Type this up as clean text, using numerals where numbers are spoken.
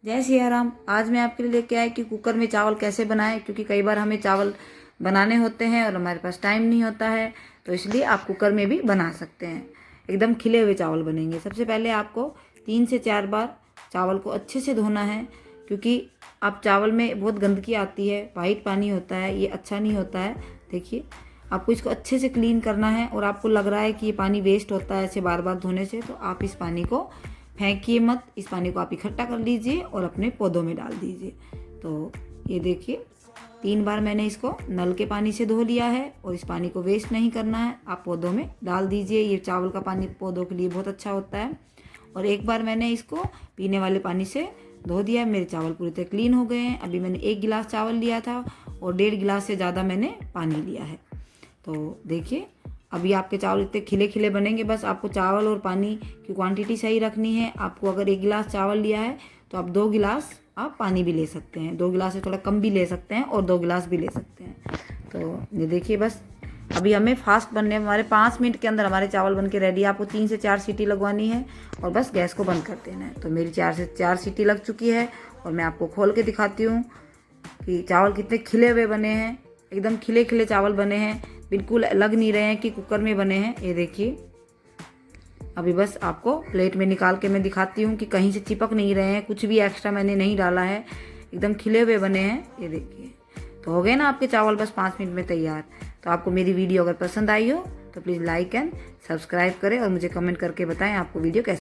जय सिया राम। आज मैं आपके लिए लेके आई कि कुकर में चावल कैसे बनाएं, क्योंकि कई बार हमें चावल बनाने होते हैं और हमारे पास टाइम नहीं होता है, तो इसलिए आप कुकर में भी बना सकते हैं। एकदम खिले हुए चावल बनेंगे। सबसे पहले आपको 3 से 4 बार चावल को अच्छे से धोना है, क्योंकि आप चावल में बहुत गंदगी आती है, वाइट पानी होता है, ये अच्छा नहीं होता है। देखिए, आपको इसको अच्छे से क्लीन करना है और आपको लग रहा है कि ये पानी वेस्ट होता है ऐसे बार बार धोने से, तो आप इस पानी को फेंकिए मत। इस पानी को आप इकट्ठा कर लीजिए और अपने पौधों में डाल दीजिए। तो ये देखिए, 3 बार मैंने इसको नल के पानी से धो लिया है और इस पानी को वेस्ट नहीं करना है, आप पौधों में डाल दीजिए। ये चावल का पानी पौधों के लिए बहुत अच्छा होता है। और 1 बार मैंने इसको पीने वाले पानी से धो दिया है। मेरे चावल पूरी तरह क्लीन हो गए हैं। अभी मैंने 1 गिलास चावल लिया था और 1.5 गिलास से ज़्यादा मैंने पानी लिया है। तो देखिए, अभी आपके चावल इतने खिले खिले बनेंगे। बस आपको चावल और पानी की क्वांटिटी सही रखनी है। आपको अगर 1 गिलास चावल लिया है तो आप 2 गिलास आप पानी भी ले सकते हैं। 2 गिलास से थोड़ा कम भी ले सकते हैं और 2 गिलास भी ले सकते हैं। तो ये देखिए, बस अभी हमें फास्ट बनने, हमारे 5 मिनट के अंदर हमारे चावल बन के रेडी है। आपको 3 से 4 सीटी लगवानी है और बस गैस को बंद कर देना है। तो मेरी 4 से 4 सीटी लग चुकी है और मैं आपको खोल के दिखाती हूँ कि चावल कितने खिले हुए बने हैं। एकदम खिले खिले चावल बने हैं, बिल्कुल लग नहीं रहे हैं कि कुकर में बने हैं। ये देखिए, अभी बस आपको प्लेट में निकाल के मैं दिखाती हूँ कि कहीं से चिपक नहीं रहे हैं, कुछ भी एक्स्ट्रा मैंने नहीं डाला है, एकदम खिले हुए बने हैं। ये देखिए, तो हो गए ना आपके चावल बस 5 मिनट में तैयार। तो आपको मेरी वीडियो अगर पसंद आई हो तो प्लीज़ लाइक एंड सब्सक्राइब करें और मुझे कमेंट करके बताएं आपको वीडियो कैसे